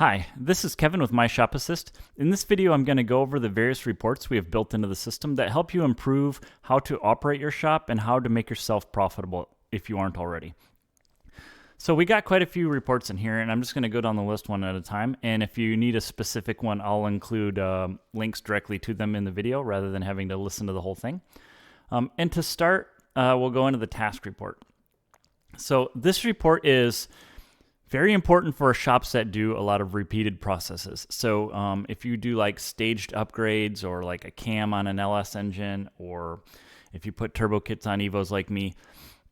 Hi, this is Kevin with My Shop Assist. In this video, I'm going to go over the various reports we have built into the system that help you improve how to operate your shop and how to make yourself profitable if you aren't already. So we got quite a few reports in here, and I'm just going to go down the list one at a time. And if you need a specific one, I'll include links directly to them in the video rather than having to listen to the whole thing. And to start, we'll go into the task report. So this report is very important for shops that do a lot of repeated processes. So if you do like staged upgrades or like a cam on an LS engine, or if you put turbo kits on Evos like me,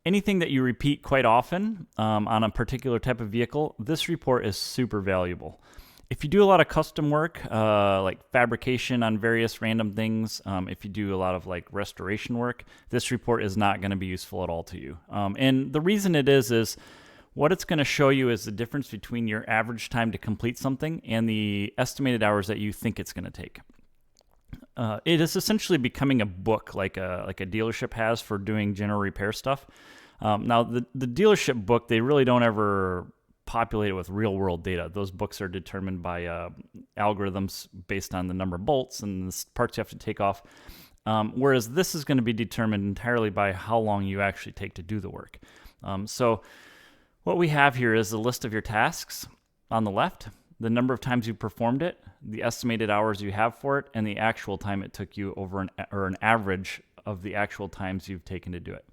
anything that you repeat quite often on a particular type of vehicle, this report is super valuable. If you do a lot of custom work, like fabrication on various random things, if you do a lot of like restoration work, this report is not going to be useful at all to you. And the reason it is what it's going to show you is the difference between your average time to complete something and the estimated hours that you think it's going to take. It is essentially becoming a book like a dealership has for doing general repair stuff. Now, the dealership book, they really don't ever populate it with real world data. Those books are determined by algorithms based on the number of bolts and the parts you have to take off. Whereas this is going to be determined entirely by how long you actually take to do the work. So what we have here is a list of your tasks on the left, the number of times you performed it, the estimated hours you have for it, and the actual time it took you over an average of the actual times you've taken to do it.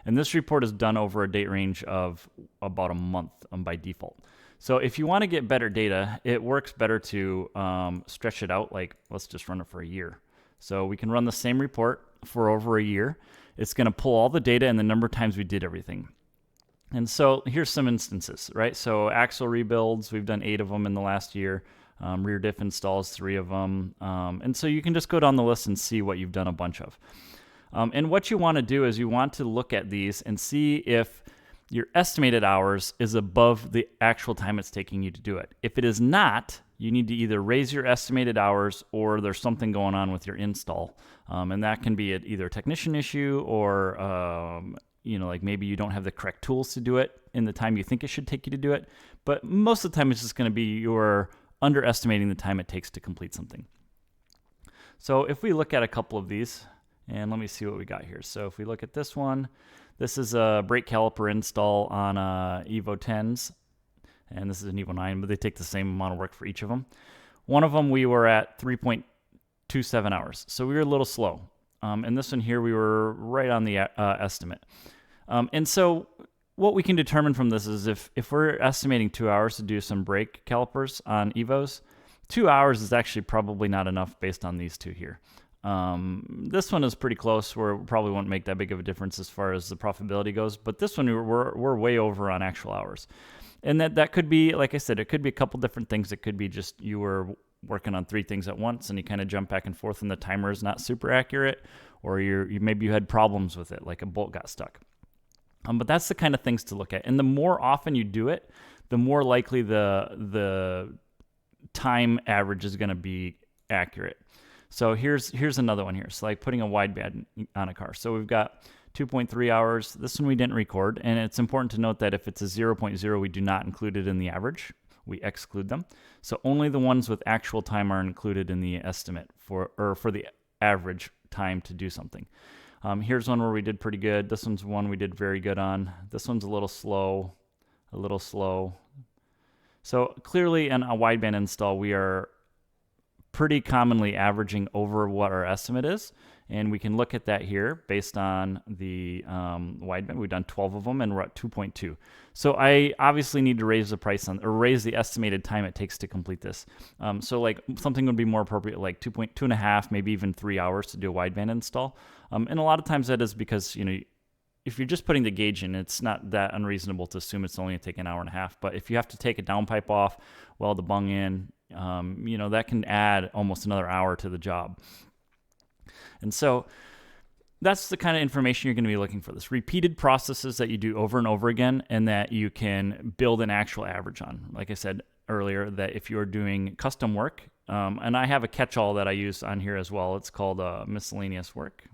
And this report is done over a date range of about a month by default. So if you want to get better data, it works better to stretch it out. Like, let's just run it for a year. So we can run the same report for over a year. It's going to pull all the data and the number of times we did everything. And so here's some instances, right? So axle rebuilds, we've done 8 of them in the last year. Rear diff installs, 3 of them. And so you can just go down the list and see what you've done a bunch of. And what you want to do is you want to look at these and see if your estimated hours is above the actual time it's taking you to do it. If it is not, you need to either raise your estimated hours or there's something going on with your install. And that can be either a technician issue or like maybe you don't have the correct tools to do it in the time you think it should take you to do it. But most of the time it's just going to be you're underestimating the time it takes to complete something. So if we look at a couple of these, and let me see what we got here. So if we look at this one, this is a brake caliper install on Evo 10s, and this is an Evo 9, but they take the same amount of work for each of them. One of them we were at 3.27 hours, so we were a little slow. And this one here, we were right on the estimate. And so what we can determine from this is if we're estimating 2 hours to do some brake calipers on Evos, 2 hours is actually probably not enough based on these two here. This one is pretty close where it probably won't make that big of a difference as far as the profitability goes, but this one we're way over on actual hours. And that could be, like I said, it could be a couple different things. It could be just you were working on 3 things at once and you kind of jump back and forth and the timer is not super accurate, or maybe you had problems with it, like a bolt got stuck. But that's the kind of things to look at. And the more often you do it, the more likely the time average is going to be accurate. So here's another one here. So like putting a wideband on a car. So we've got 2.3 hours. This one we didn't record. And it's important to note that if it's a 0.0, we do not include it in the average. We exclude them. So only the ones with actual time are included in the estimate for the average time to do something. Here's one where we did pretty good. This one's one we did very good on. This one's a little slow. So clearly in a wideband install, we are pretty commonly averaging over what our estimate is. And we can look at that here based on the wideband. We've done 12 of them and we're at 2.2. So I obviously need to raise the price or raise the estimated time it takes to complete this. So like something would be more appropriate, like 2.5, maybe even 3 hours to do a wideband install. And a lot of times that is because, if you're just putting the gauge in, it's not that unreasonable to assume it's only going to take an hour and a half. But if you have to take a downpipe off, weld the bung in, that can add almost another hour to the job. And so that's the kind of information you're going to be looking for. This repeated processes that you do over and over again and that you can build an actual average on. Like I said earlier, that if you're doing custom work, and I have a catch-all that I use on here as well. It's called miscellaneous work.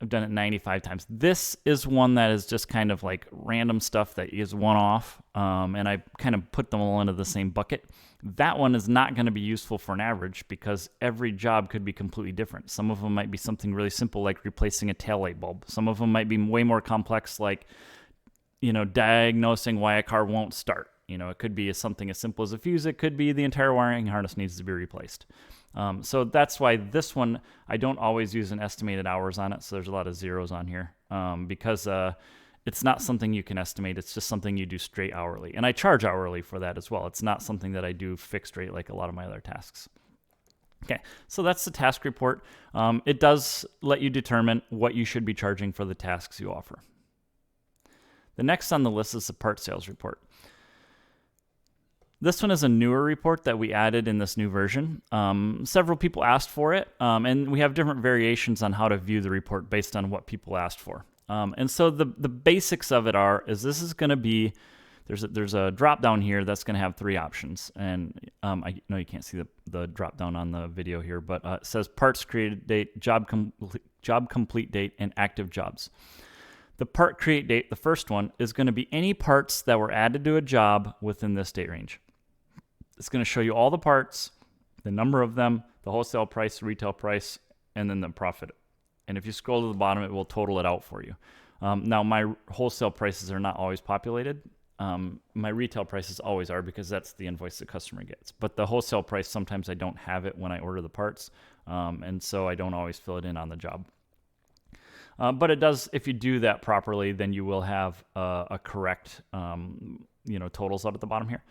I've done it 95 times. This is one that is just kind of like random stuff that is one-off, and I kind of put them all into the same bucket. That one is not going to be useful for an average because every job could be completely different. Some of them might be something really simple like replacing a taillight bulb. Some of them might be way more complex like, diagnosing why a car won't start. It could be something as simple as a fuse. It could be the entire wiring harness needs to be replaced. So that's why this one, I don't always use an estimated hours on it. So there's a lot of zeros on here because it's not something you can estimate. It's just something you do straight hourly. And I charge hourly for that as well. It's not something that I do fixed rate like a lot of my other tasks. Okay, so that's the task report. It does let you determine what you should be charging for the tasks you offer. The next on the list is the part sales report. This one is a newer report that we added in this new version. Several people asked for it, and we have different variations on how to view the report based on what people asked for. And so the basics of it is this is going to be, there's a drop down here that's going to have 3 options. And I know you can't see the drop down on the video here, but it says parts created date, job complete date, and active jobs. The part create date, the first one, is going to be any parts that were added to a job within this date range. It's going to show you all the parts, the number of them, the wholesale price, the retail price, and then the profit. And if you scroll to the bottom, it will total it out for you. Now, my wholesale prices are not always populated. My retail prices always are because that's the invoice the customer gets. But the wholesale price, sometimes I don't have it when I order the parts, and so I don't always fill it in on the job. But it does, if you do that properly, then you will have a correct totals out at the bottom here.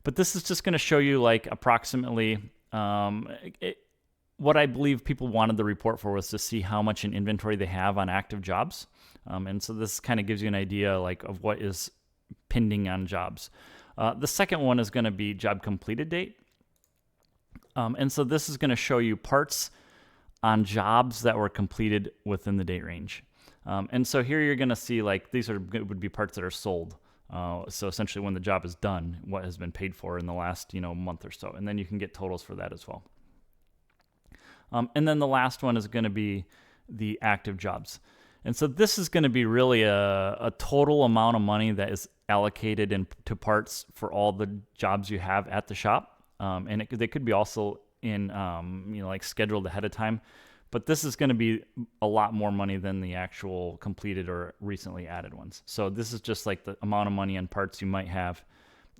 But this is just going to show you like approximately what I believe people wanted the report for was to see how much in inventory they have on active jobs. And so this kind of gives you an idea like of what is pending on jobs. The second one is going to be job completed date. And so this is going to show you parts on jobs that were completed within the date range. And so here you're going to see like these would be parts that are sold. So essentially when the job is done, what has been paid for in the last month or so. And then you can get totals for that as well. And then the last one is going to be the active jobs. And so this is going to be really a total amount of money that is allocated into parts for all the jobs you have at the shop. And they could be also in like scheduled ahead of time, but this is going to be a lot more money than the actual completed or recently added ones. So this is just like the amount of money and parts you might have,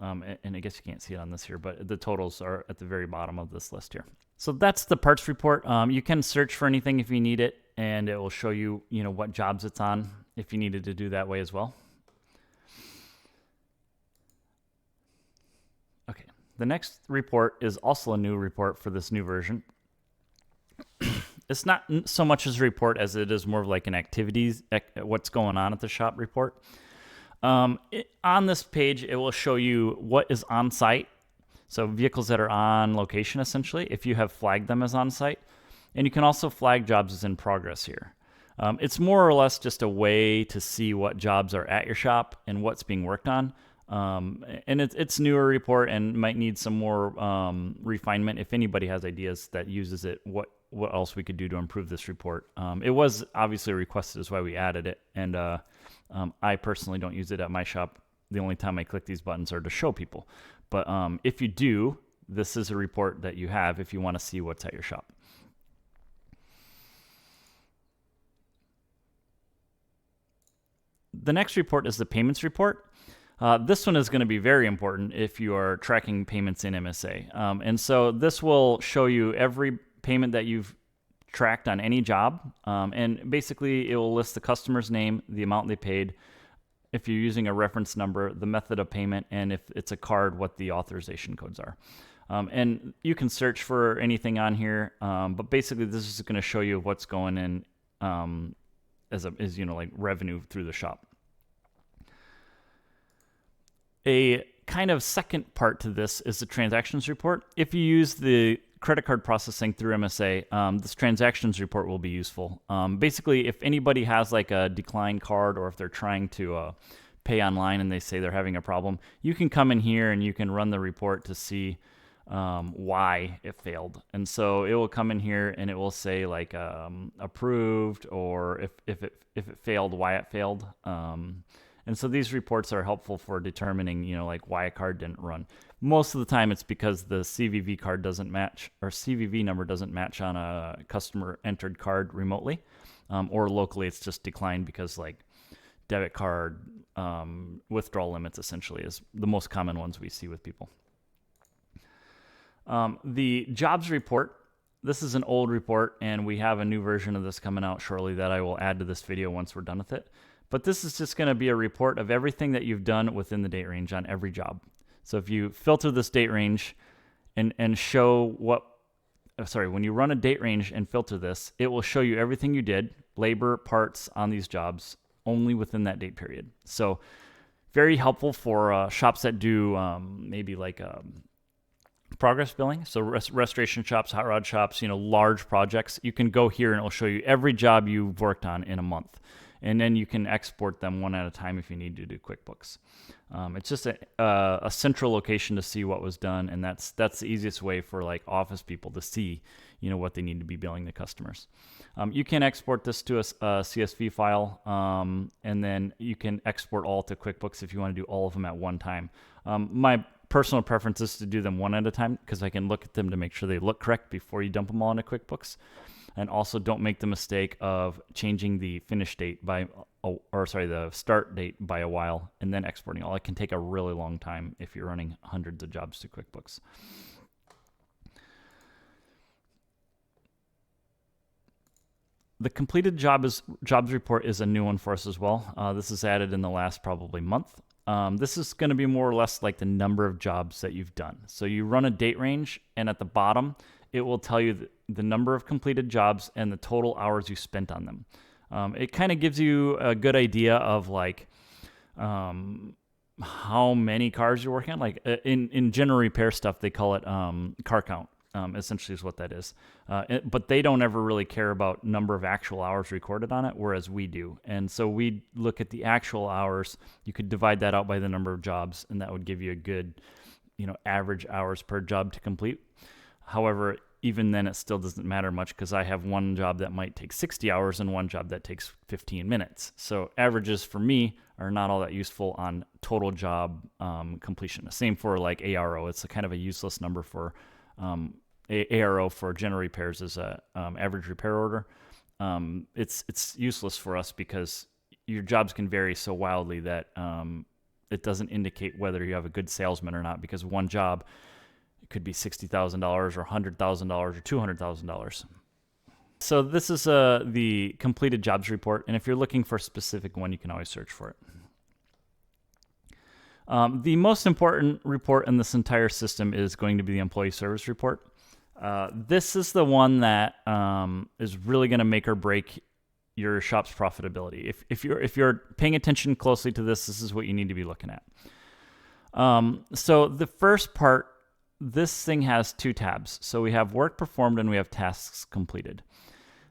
and I guess you can't see it on this here, but the totals are at the very bottom of this list here. So that's the parts report. You can search for anything if you need it, and it will show you what jobs it's on if you needed to do that way as well. Okay. The next report is also a new report for this new version. It's not so much as a report as it is more of like an activities, what's going on at the shop report. On this page, it will show you what is on site. So vehicles that are on location, essentially, if you have flagged them as on site. And you can also flag jobs as in progress here. It's more or less just a way to see what jobs are at your shop and what's being worked on. And it's newer report and might need some more refinement. If anybody has ideas that uses it, what else we could do to improve this report. It was obviously requested, is why we added it. And I personally don't use it at my shop. The only time I click these buttons are to show people. But if you do, this is a report that you have if you want to see what's at your shop. The next report is the payments report. This one is going to be very important if you are tracking payments in MSA. And so this will show you every payment that you've tracked on any job. And basically, it will list the customer's name, the amount they paid, if you're using a reference number, the method of payment, and if it's a card, what the authorization codes are. And you can search for anything on here, but basically this is going to show you what's going in as like revenue through the shop. A kind of second part to this is the transactions report. If you use the credit card processing through MSA, this transactions report will be useful. Basically, if anybody has like a declined card or if they're trying to pay online and they say they're having a problem, you can come in here and you can run the report to see why it failed. And so it will come in here and it will say like approved, or if it failed, why it failed. And so these reports are helpful for determining, like why a card didn't run. Most of the time it's because the CVV card doesn't match, or CVV number doesn't match on a customer entered card remotely, or locally it's just declined because like debit card withdrawal limits essentially is the most common ones we see with people. The jobs report, this is an old report and we have a new version of this coming out shortly that I will add to this video once we're done with it. But this is just going to be a report of everything that you've done within the date range on every job. So if you filter this date range and show when you run a date range and filter this, it will show you everything you did, labor, parts on these jobs, only within that date period. So very helpful for shops that do maybe like progress billing. So restoration shops, hot rod shops, large projects. You can go here and it will show you every job you've worked on in a month. And then you can export them one at a time if you need to do QuickBooks. It's just a central location to see what was done, and that's the easiest way for like office people to see, what they need to be billing the customers. You can export this to a CSV file, and then you can export all to QuickBooks if you want to do all of them at one time. My personal preference is to do them one at a time because I can look at them to make sure they look correct before you dump them all into QuickBooks. And also don't make the mistake of changing the finish date the start date by a while and then exporting all. It can take a really long time if you're running hundreds of jobs to QuickBooks. The completed jobs report is a new one for us as well. This is added in the last probably month. This is going to be more or less like the number of jobs that you've done. So you run a date range, and at the bottom, it will tell you the number of completed jobs and the total hours you spent on them. It kind of gives you a good idea of like how many cars you're working on. Like in general repair stuff, they call it car count. Essentially is what that is. But they don't ever really care about number of actual hours recorded on it, whereas we do. And so we look at the actual hours. You could divide that out by the number of jobs, and that would give you a good, average hours per job to complete. However, even then it still doesn't matter much because I have one job that might take 60 hours and one job that takes 15 minutes. So averages for me are not all that useful on total job completion. The same for like ARO. It's a kind of a useless number for ARO for general repairs is a average repair order. It's useless for us because your jobs can vary so wildly that it doesn't indicate whether you have a good salesman or not, because one job could be $60,000 or $100,000 or $200,000. So this is the completed jobs report, and if you're looking for a specific one, you can always search for it. The most important report in this entire system is going to be the employee service report. This is the one that is really going to make or break your shop's profitability. If you're paying attention closely to this is what you need to be looking at. So the first part, this thing has two tabs. So we have work performed and we have tasks completed.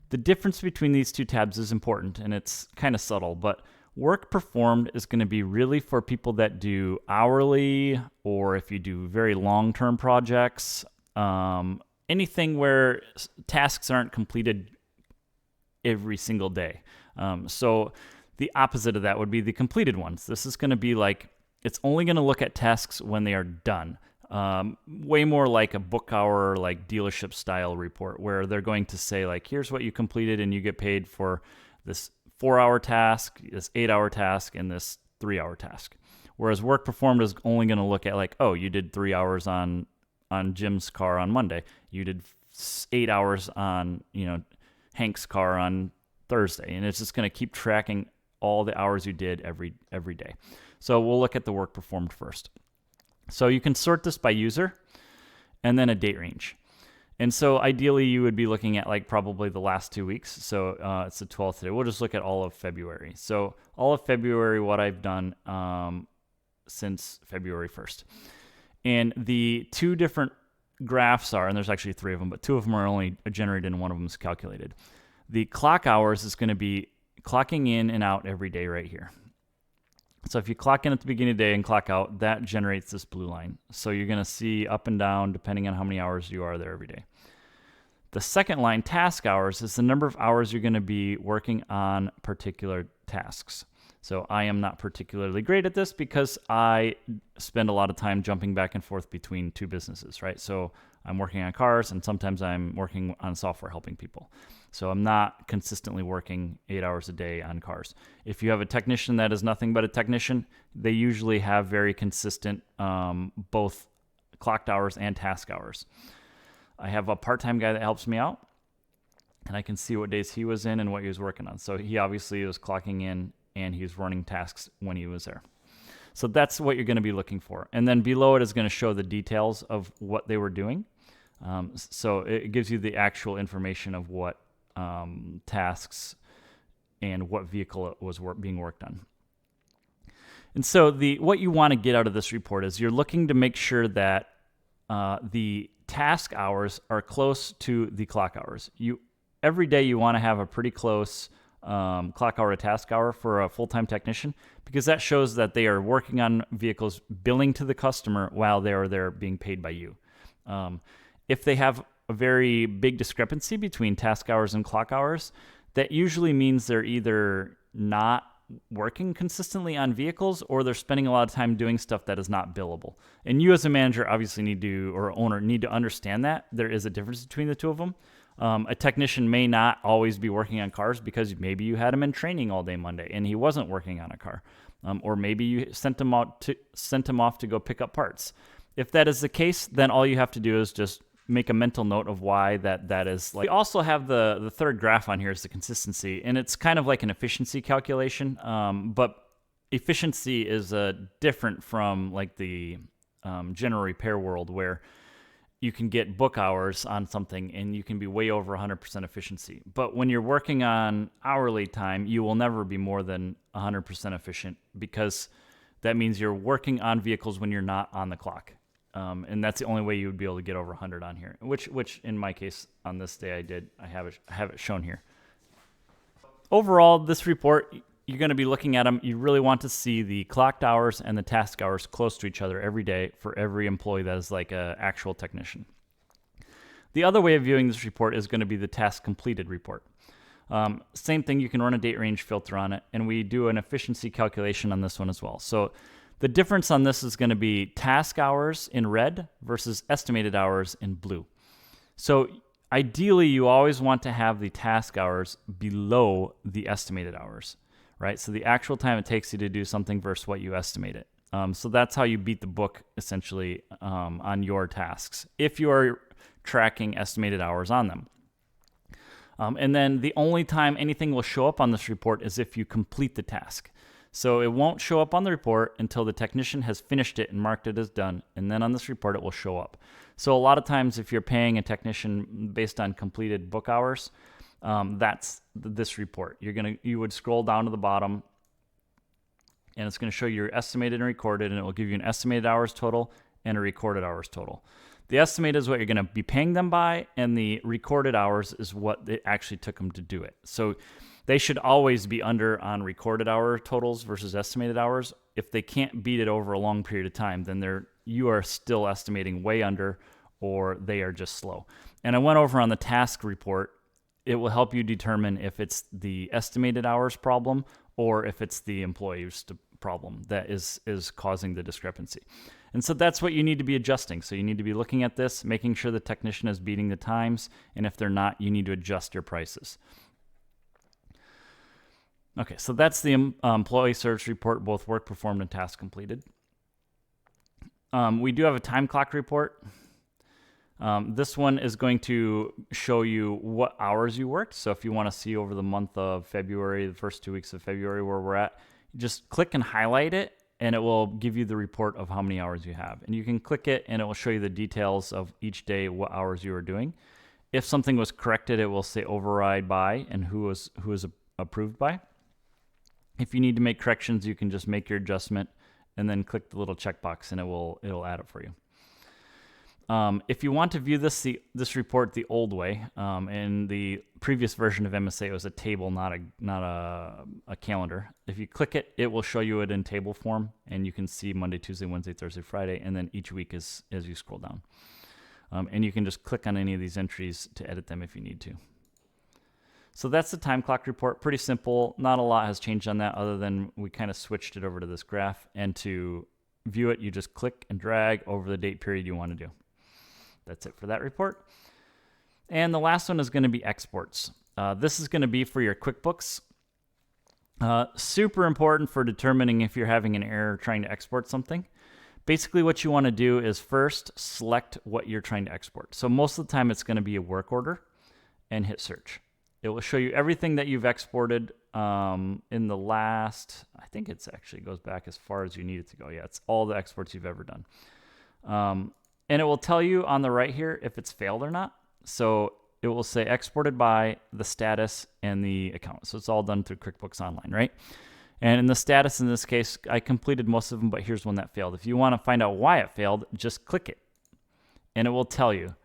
The difference between these two tabs is important, and it's kind of subtle, but work performed is going to be really for people that do hourly, or if you do very long-term projects, anything where tasks aren't completed every single day. So the opposite of that would be the completed ones. This is going to be like, it's only going to look at tasks when they are done. Way more like a book hour, like dealership style report, where they're going to say like, here's what you completed and you get paid for this 4-hour task, this 8-hour task, and this 3-hour task. Whereas work performed is only going to look at like, oh, you did 3 hours on Jim's car on Monday. You did 8 hours on, Hank's car on Thursday. And it's just going to keep tracking all the hours you did every day. So we'll look at the work performed first. So you can sort this by user and then a date range. And so ideally you would be looking at like probably the last 2 weeks. So it's the 12th today. We'll just look at all of February. So all of February, what I've done since February 1st. And the two different graphs are, and there's actually 3 of them, but 2 of them are only generated and 1 of them is calculated. The clock hours is going to be clocking in and out every day right here. So if you clock in at the beginning of the day and clock out, that generates this blue line. So you're going to see up and down depending on how many hours you are there every day. The second line, task hours, is the number of hours you're going to be working on particular tasks. So I am not particularly great at this because I spend a lot of time jumping back and forth between two businesses, right? So I'm working on cars and sometimes I'm working on software helping people. So I'm not consistently working 8 hours a day on cars. If you have a technician that is nothing but a technician, they usually have very consistent both clocked hours and task hours. I have a part-time guy that helps me out, and I can see what days he was in and what he was working on. So he obviously was clocking in and he was running tasks when he was there. So that's what you're going to be looking for. And then below it is going to show the details of what they were doing. So it gives you the actual information of what tasks and what vehicle it was being worked on. And so what you want to get out of this report is you're looking to make sure that the task hours are close to the clock hours. Every day you want to have a pretty close clock hour to task hour for a full-time technician, because that shows that they are working on vehicles, billing to the customer while they are there being paid by you. If they have a very big discrepancy between task hours and clock hours, that usually means they're either not working consistently on vehicles or they're spending a lot of time doing stuff that is not billable. And you as a manager obviously or owner need to understand that there is a difference between the two of them. A technician may not always be working on cars because maybe you had him in training all day Monday and he wasn't working on a car. Or maybe you sent him off to go pick up parts. If that is the case, then all you have to do is just make a mental note of why that is. We also have the third graph on here is the consistency, and it's kind of like an efficiency calculation, but efficiency is different from like the general repair world where you can get book hours on something and you can be way over 100% efficiency. But when you're working on hourly time, you will never be more than 100% efficient, because that means you're working on vehicles when you're not on the clock. And that's the only way you would be able to get over 100 on here, which in my case on this day I did. I have it shown here. Overall, this report, you're going to be looking at them. You really want to see the clocked hours and the task hours close to each other every day for every employee that is like an actual technician. The other way of viewing this report is going to be the task completed report. Same thing, you can run a date range filter on it, and we do an efficiency calculation on this one as well. So the difference on this is going to be task hours in red versus estimated hours in blue. So ideally, you always want to have the task hours below the estimated hours, right? So the actual time it takes you to do something versus what you estimate it. So that's how you beat the book, essentially, on your tasks, if you are tracking estimated hours on them. And then the only time anything will show up on this report is if you complete the task. So it won't show up on the report until the technician has finished it and marked it as done, and then on this report it will show up. So a lot of times if you're paying a technician based on completed book hours, that's this report. You would scroll down to the bottom, and it's going to show you your estimated and recorded, and it will give you an estimated hours total and a recorded hours total. The estimated is what you're going to be paying them by, and the recorded hours is what it actually took them to do it. So they should always be under on recorded hour totals versus estimated hours. If they can't beat it over a long period of time, then you are still estimating way under, or they are just slow. And I went over on the task report. It will help you determine if it's the estimated hours problem or if it's the employee's problem that is causing the discrepancy. And so that's what you need to be adjusting. So you need to be looking at this, making sure the technician is beating the times, and if they're not, you need to adjust your prices. Okay, so that's the employee service report, both work performed and tasks completed. We do have a time clock report. This one is going to show you what hours you worked. So if you want to see over the month of February, the first 2 weeks of February where we're at, just click and highlight it, and it will give you the report of how many hours you have. And you can click it, and it will show you the details of each day, what hours you were doing. If something was corrected, it will say override by and who was approved by. If you need to make corrections, you can just make your adjustment and then click the little checkbox, and it'll add it for you. If you want to view this report the old way, in the previous version of MSA, it was a table, not a calendar. If you click it, it will show you it in table form, and you can see Monday, Tuesday, Wednesday, Thursday, Friday, and then each week as you scroll down. And you can just click on any of these entries to edit them if you need to. So that's the time clock report. Pretty simple. Not a lot has changed on that other than we kind of switched it over to this graph. And to view it, you just click and drag over the date period you want to do. That's it for that report. And the last one is going to be exports. This is going to be for your QuickBooks. Super important for determining if you're having an error trying to export something. Basically, what you want to do is first select what you're trying to export. So most of the time, it's going to be a work order, and hit search. It will show you everything that you've exported in the last, I think it's actually goes back as far as you need it to go. Yeah, it's all the exports you've ever done. And it will tell you on the right here if it's failed or not. So it will say exported by, the status, and the account. So it's all done through QuickBooks Online, right? And in the status in this case, I completed most of them, but here's one that failed. If you want to find out why it failed, just click it. And it will tell you.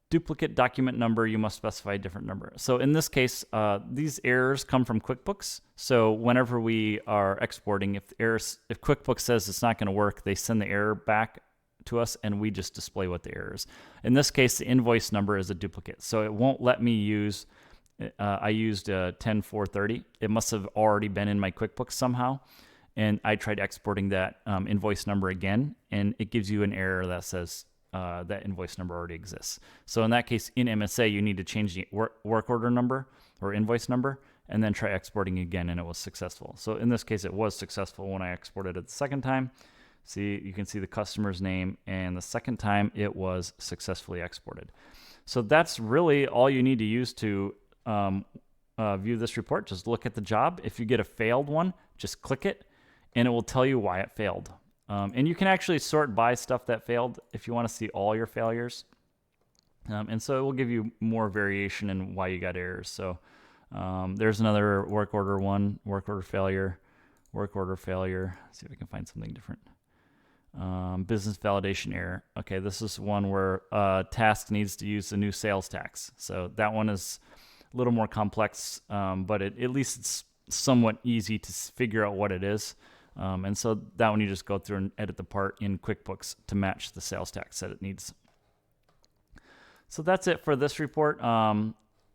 Duplicate document number, you must specify a different number. So in this case, these errors come from QuickBooks. So whenever we are exporting, if QuickBooks says it's not going to work, they send the error back to us, and we just display what the error is. In this case, the invoice number is a duplicate, so it won't let me use. I used 10430. It must have already been in my QuickBooks somehow, and I tried exporting that invoice number again, and it gives you an error that says that invoice number already exists. So in that case, in MSA, you need to change the work order number or invoice number, and then try exporting again, and it was successful. So in this case, it was successful when I exported it the second time. See, you can see the customer's name, and the second time it was successfully exported. So that's really all you need to use to view this report. Just look at the job. If you get a failed one, just click it, and it will tell you why it failed. And you can actually sort by stuff that failed if you want to see all your failures. And so it will give you more variation in why you got errors. So there's another work order one, work order failure, work order failure. Let's see if I can find something different. Business validation error. Okay, this is one where task needs to use the new sales tax. So that one is a little more complex, but at least it's somewhat easy to figure out what it is. And so that one you just go through and edit the part in QuickBooks to match the sales tax that it needs. So that's it for this report.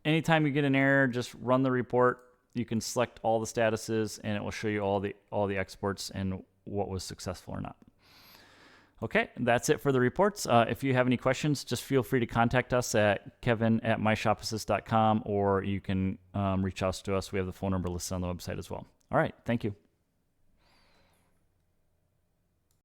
Anytime you get an error, just run the report. You can select all the statuses, and it will show you all the exports and what was successful or not. Okay, that's it for the reports. If you have any questions, just feel free to contact us at kevin@myshopassist.com, or you can reach out to us. We have the phone number listed on the website as well. All right, thank you.